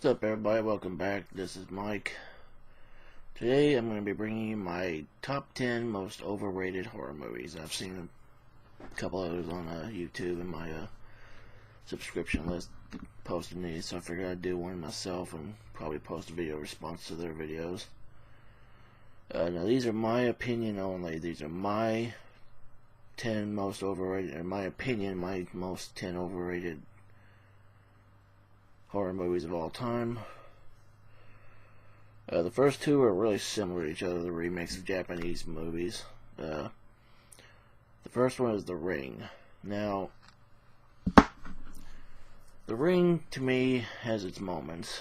What's up, everybody? Welcome back. This is Mike. Today I'm going to be bringing you my top 10 most overrated horror movies. I've seen a couple of those on YouTube and my subscription list posting these, so I figured I'd do one myself and probably post a video response to their videos. Now these are my opinion only. These are my 10 most overrated, in my opinion, my most 10 overrated horror movies of all time. The first two are really similar to each other, the remakes of Japanese movies. The first one is The Ring. Now, The Ring, to me, has its moments.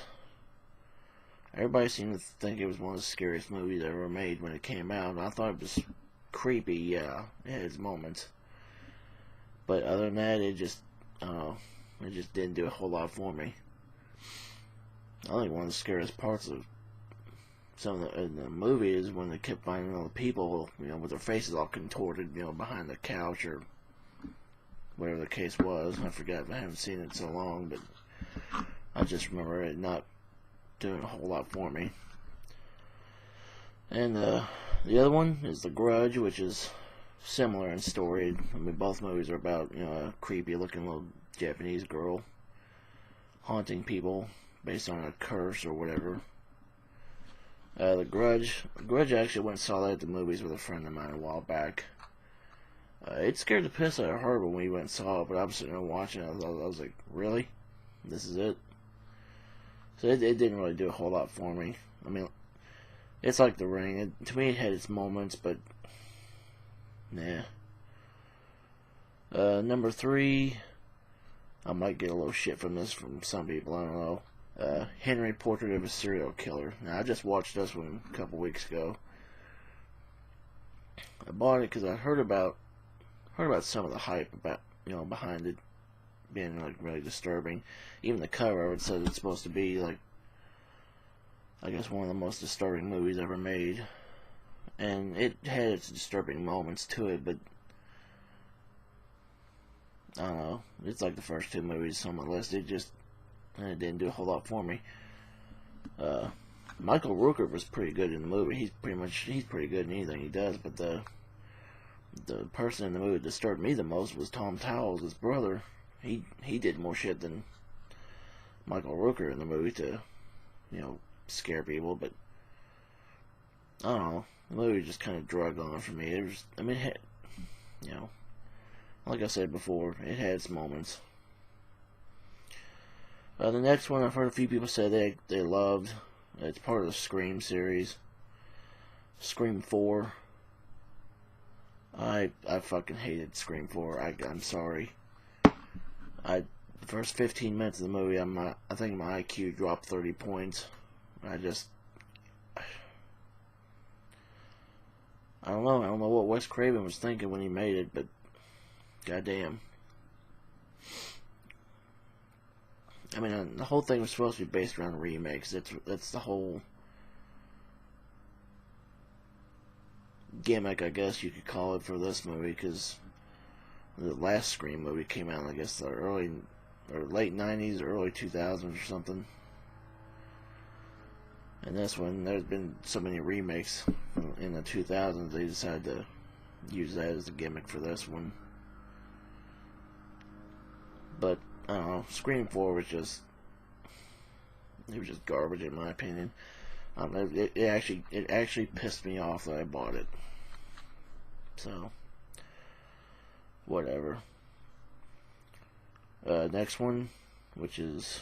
Everybody seemed to think it was one of the scariest movies ever made when it came out, and I thought it was creepy. Yeah, it had its moments. But other than that, it just didn't do a whole lot for me. I think one of the scariest parts of some of the movie is when they kept finding all the people, with their faces all contorted, behind the couch or whatever the case was. I forgot. I haven't seen it in so long, but I just remember it not doing a whole lot for me. And the other one is The Grudge, which is similar in story. I mean, both movies are about a creepy-looking little Japanese girl haunting people based on a curse or whatever. The Grudge I actually went and saw that at the movies with a friend of mine a while back. It scared the piss out of her when we went and saw it, but I was sitting there watching it. I was like, really? This is it? So it didn't really do a whole lot for me. I mean, it's like The Ring. To me, it had its moments, but nah. Number 3, I might get a little shit from this from some people, I don't know. Henry, Portrait of a Serial Killer. Now, I just watched this one a couple weeks ago. I bought it because I heard about some of the hype about behind it being like really disturbing. Even the cover it says it's supposed to be like, I guess, one of the most disturbing movies ever made, and it had its disturbing moments to it, but I don't know. It's like the first two movies on my list. It didn't do a whole lot for me. Michael Rooker was pretty good in the movie. He's pretty good in anything he does. But the person in the movie that disturbed me the most was Tom Towles, his brother. He did more shit than Michael Rooker in the movie to scare people. But I don't know. The movie just kind of drug on for me. It was, I mean, it had, like I said before, it had its moments. The next one I've heard a few people say they loved. It's part of the Scream series. Scream 4. I fucking hated Scream 4. I'm sorry. The first 15 minutes of the movie, I think my IQ dropped 30 points. I don't know what Wes Craven was thinking when he made it, but goddamn. I mean, the whole thing was supposed to be based around remakes. That's the whole gimmick, I guess you could call it, for this movie, because the last Scream movie came out, I guess, the early or late 90s or early 2000s or something. And this one, there's been so many remakes in the 2000s, they decided to use that as the gimmick for this one. But I don't know, Scream 4 was just garbage in my opinion. I don't know, it actually pissed me off that I bought it. So, whatever. Next one, which is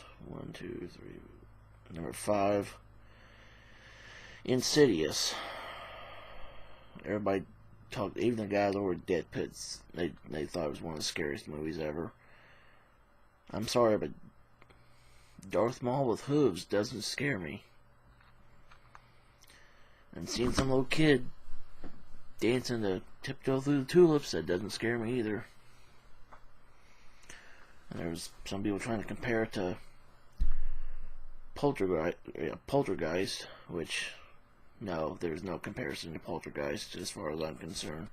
number 5, Insidious. Everybody talked, even the guys over at Dead Pits, they thought it was one of the scariest movies ever. I'm sorry, but Darth Maul with hooves doesn't scare me. And seeing some little kid dancing to Tiptoe Through the Tulips, that doesn't scare me either. And there's some people trying to compare it to Poltergeist, which, no, there's no comparison to Poltergeist as far as I'm concerned.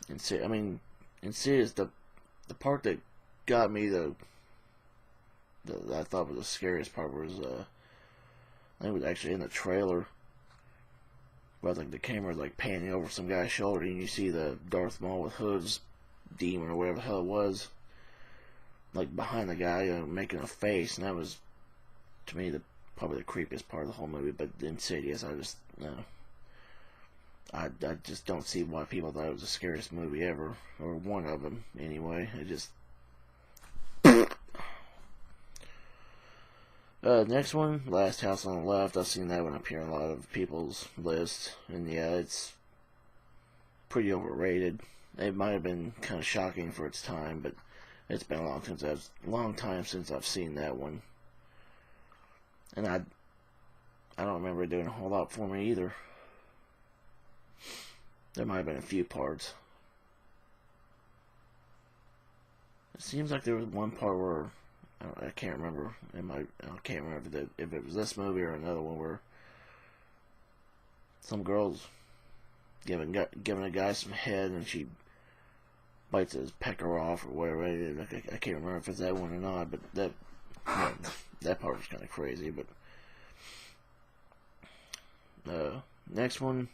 Insidious, the part that got me the that I thought was the scariest part was I think it was actually in the trailer. But like the camera's like panning over some guy's shoulder, and you see the Darth Maul with Hood's demon or whatever the hell it was, like behind the guy, making a face, and that was, to me, probably the creepiest part of the whole movie. But Insidious, I just I just don't see why people thought it was the scariest movie ever, or one of them anyway. It just next one, Last House on the Left. I've seen that one appear in a lot of people's lists, and yeah, it's pretty overrated. It might have been kind of shocking for its time, but it's been a long time since I've seen that one, and I don't remember it doing a whole lot for me either. There might have been a few parts. It seems like there was one part where I can't remember. I can't remember if it was this movie or another one where some girl's giving a guy some head and she bites his pecker off or whatever. I can't remember if it's that one or not, but that part was kind of crazy. But next one,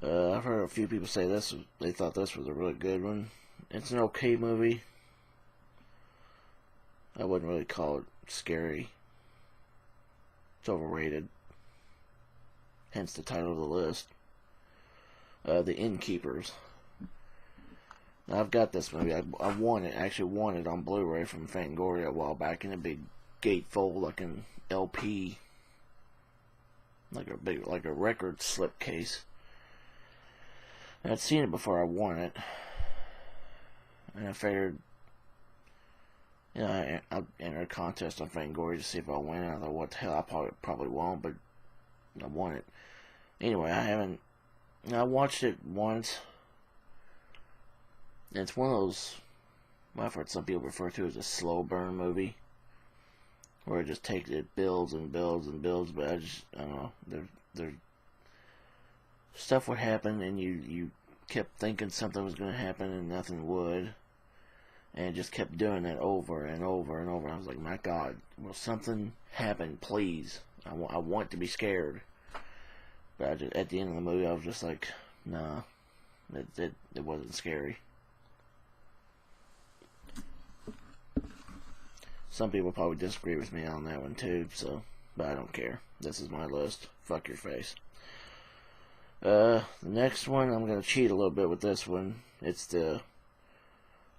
I've heard a few people say they thought this was a really good one. It's an okay movie. I wouldn't really call it scary. It's overrated. Hence the title of the list. The Innkeepers. Now, I've got this movie. I actually won it on Blu-ray from Fangoria a while back in a big gatefold looking LP. Like a record slip case. And I'd seen it before I won it. And I figured, I'll enter a contest on Fangoria to see if I win. I thought, what the hell, I probably won't, but I won it. Anyway, I watched it once, and it's one of those, I've heard some people refer to as a slow burn movie, where it builds and builds and builds, but I don't know, there stuff would happen, and you kept thinking something was going to happen, and nothing would. And it just kept doing it over and over and over. I was like, my God, will something happen, please? I want to be scared. But at the end of the movie, I was just like, nah, it wasn't scary. Some people probably disagree with me on that one too, but I don't care. This is my list. Fuck your face. The next one, I'm going to cheat a little bit with this one. It's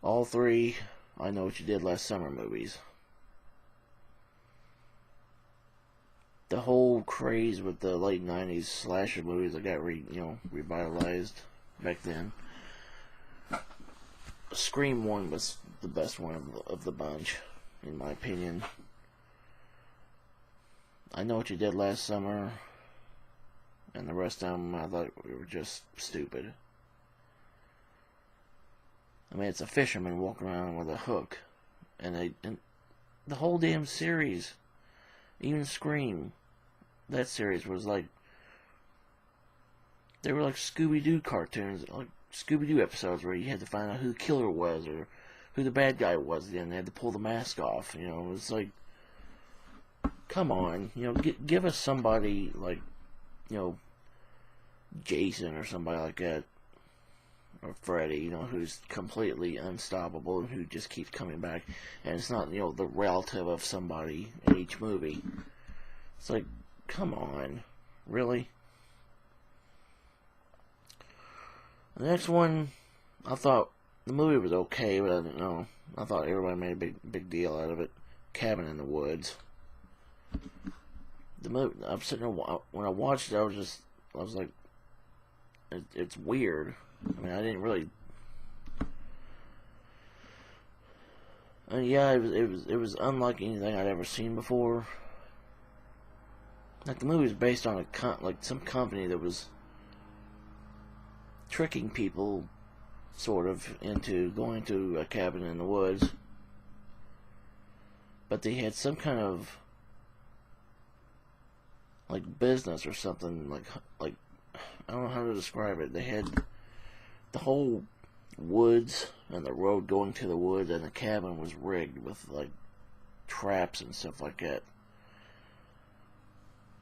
all three I Know What You Did Last Summer movies. The whole craze with the late 90s slasher movies that got revitalized back then. Scream 1 was the best one of the bunch, in my opinion. I Know What You Did Last Summer, and the rest of them I thought were just stupid. I mean, it's a fisherman walking around with a hook, and the whole damn series, even Scream, that series was like, they were like Scooby-Doo cartoons, like Scooby-Doo episodes where you had to find out who the killer was or who the bad guy was. Then they had to pull the mask off. It was like, come on, give us somebody like, Jason or somebody like that. Or Freddy, who's completely unstoppable and who just keeps coming back. And it's not, the relative of somebody in each movie. It's like, come on. Really? The next one, I thought the movie was okay, but I didn't know. I thought everybody made a big deal out of it. Cabin in the Woods. The movie, I'm sitting there, when I watched it, I was like, it's weird. I mean, I didn't really. I mean, yeah, it was unlike anything I'd ever seen before. Like, the movie was based on some company that was tricking people, sort of, into going to a cabin in the woods. But they had some kind of like business or something, like I don't know how to describe it. They had the whole woods and the road going to the woods, and the cabin was rigged with like traps and stuff like that.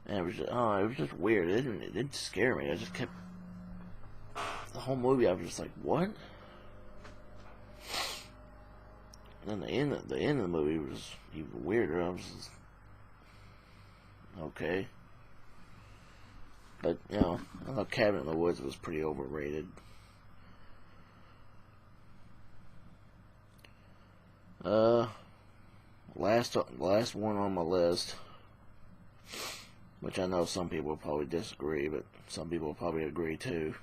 And it was just, oh, it was just weird. It didn't scare me. I just kept the whole movie. I was just like, what? And then the end of the movie was even weirder. I was just, okay. But you know, I thought Cabin in the Woods was pretty overrated. Last one on my list, which I know some people will probably disagree, but some people will probably agree too.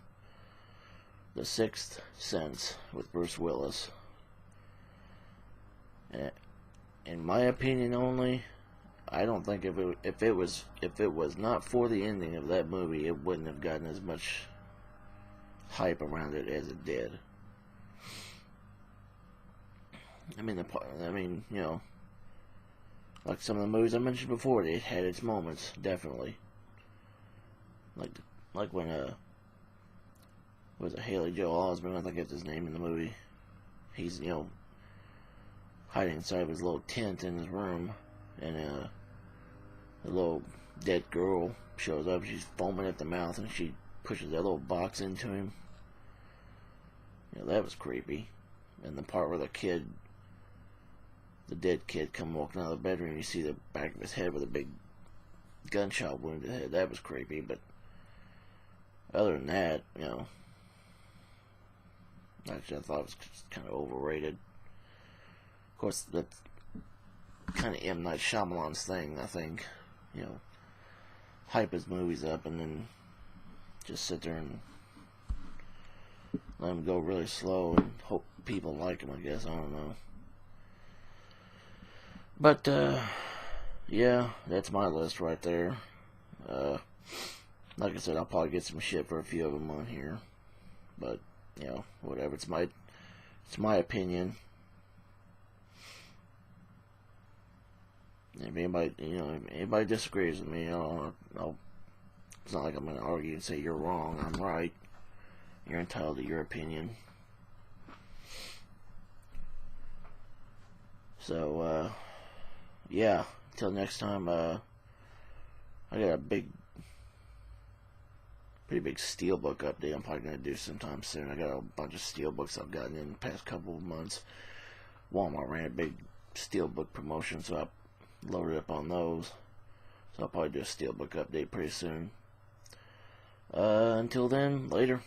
The Sixth Sense with Bruce Willis. In my opinion only, I don't think if it was not for the ending of that movie, it wouldn't have gotten as much hype around it as it did. I mean, you know, like some of the movies I mentioned before, it had its moments, definitely. Like when was it Haley Joel Osment? I think that's his name in the movie. He's, you know, hiding inside of his little tent in his room, and the little dead girl shows up. She's foaming at the mouth, and she pushes that little box into him. You know, that was creepy. And the part where the dead kid, come walking out of the bedroom, you see the back of his head with a big gunshot wound to the head. That was creepy, but other than that, you know, actually I thought it was kind of overrated. Of course, that's kind of M. Night Shyamalan's thing, I think. You know, hype his movies up and then just sit there and let them go really slow and hope people like them, I guess. I don't know. But, yeah, that's my list right there. Like I said, I'll probably get some shit for a few of them on here. But, you know, whatever. It's my opinion. If anybody disagrees with me, it's not like I'm going to argue and say you're wrong, I'm right. You're entitled to your opinion. So, yeah, until next time, I got a pretty big Steelbook update I'm probably going to do sometime soon. I got a bunch of Steelbooks I've gotten in the past couple of months. Walmart ran a big Steelbook promotion, so I loaded up on those. So I'll probably do a Steelbook update pretty soon. Until then, later.